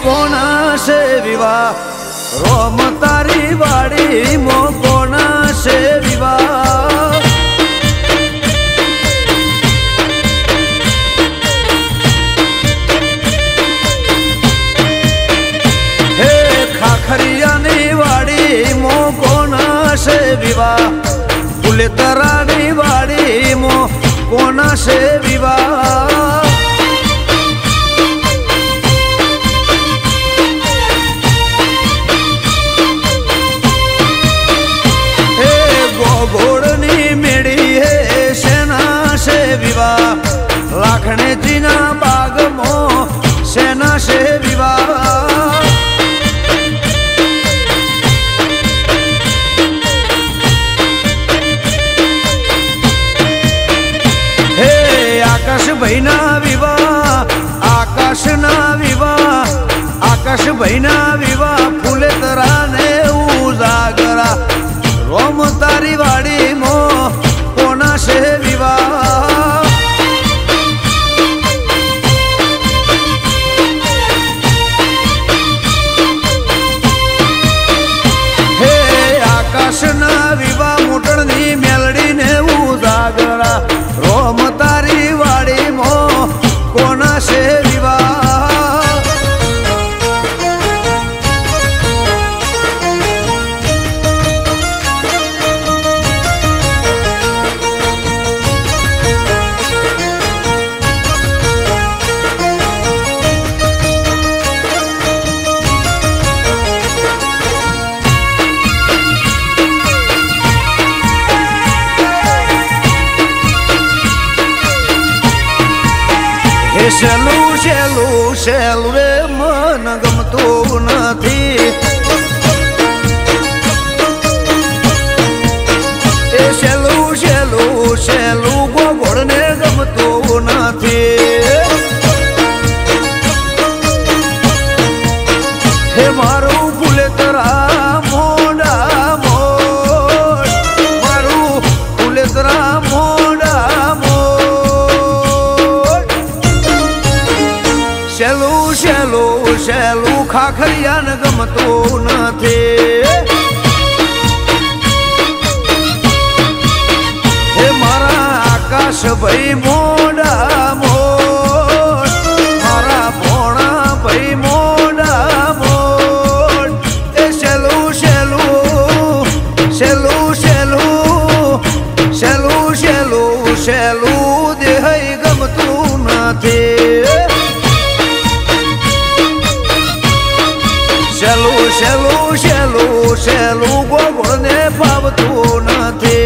कोना से विवाह रोम तारी वाड़ी मो कोना से विवाह हे खाखरिया वाड़ी मो कोना से विवाह बुलेतरानी वाड़ी मो कोना से विवाह घोड़नी मेड़ी है सेना से विवाह लाखने जीना बाग मो सेना से विवाह हे आकाश भैना विवाह आकाश ना विवाह आकाश भैना विवाह फूले तरा ने उजागरा रोम तारी वाड़ी मो कोना से विवाह हे आकाश ना विवाह मुटनी मेलड़ी ने उजागरा रोम तारी वाड़ी मो कोना से विवाह शेलू शेलू शेलू रे मन गमतो नथी ए शेलू शेलू शेलू गोगोड़ ने गमतो नथी हे मारू फूले तरा मोड़ा मोड़ मारू फूले तरा मोड़ा शेलू शेलू शेलू खाखरिया न गमतो नथे हे मारा आकाश भाई मोड़ा मोड़ मारा भोणा भाई मोड़ा मोड़ ए शेलू शेलू शेलू शेलू शेलू शेलू शेलू देह गमतो नथे शेलू शेलू शेलू शेलू गोगोड़ ने पावतो नथे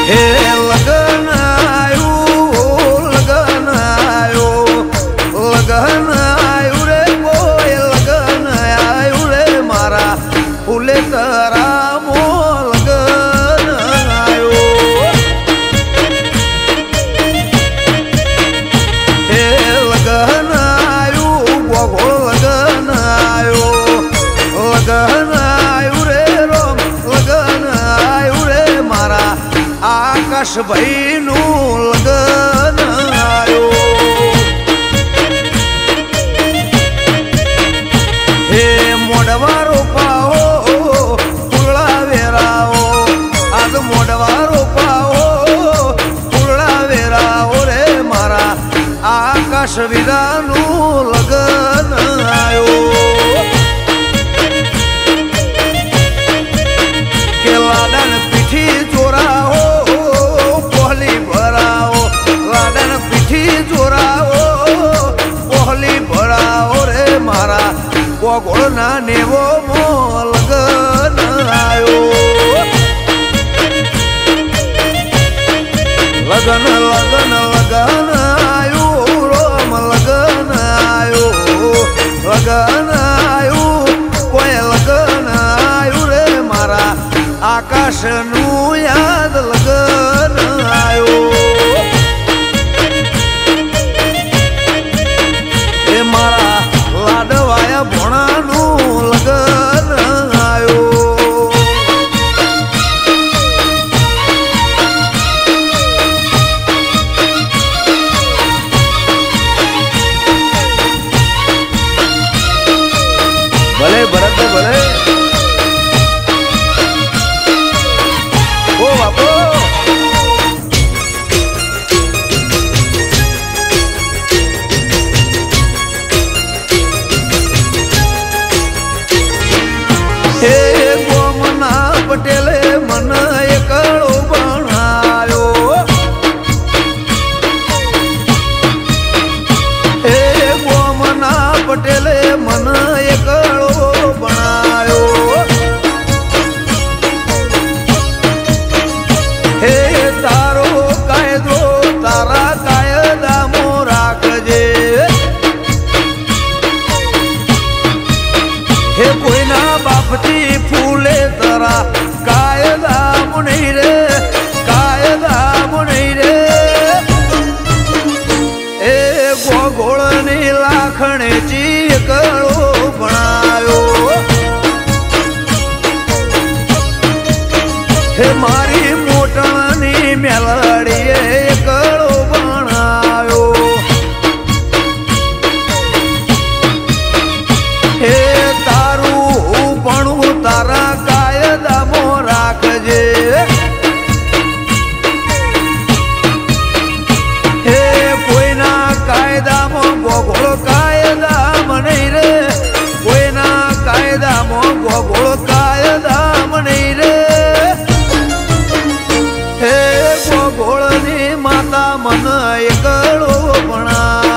हे लगन आयो रे कोई लगन आयो रे मारा फूले तरा मो लगन आयो हे लगन आयो गोगो लगन आयो रे रोम लगन आयो रे मारा आकाश भाई नु लगन आयो हे मोडवारो पाओ फुलड़ा वेराओ आज मोडवारो पाओ फुलड़ा वेराओ रे मारा आकाश विदानु लगन आयो के लाडन पीठी जोराओ कोहली भराओ रे मारा गोगोड़ ना नेवो मो लगन आयो लगन लगन लगन आयो रोम लगन आयो कोयल આકાશનું યાદ લગન આયો એ મારા લાડવાયા ભોણાનું લગન આયો ભલે ભરત ભલે ઓ બાપો હે ગોમના પટેલે મન એકળો બનાયો હે ગોમના પટેલે મન એકળો બનાયો હે તારો કાયદો તારા કાયદામાં રાખજે હે કોઈના બાપથી ફૂલે તારા કાયદામાં નહીં રે કાયદામાં નહીં રે એ ગોગોળની લાખણે ચીકળો ભણાયો હે મારી મોટણની મેલડીએ એકળો ભણાયો હે તારું ભણું તારા કાયદામાં રાખજે હે કોઈના કાયદામાં ગોગોળ કાયદામાં નહીં રે કોઈના કાયદામાં ગોગોળ કાયદામાં નહીં રે હે ગોગોળની માતા મન એકળો ભણા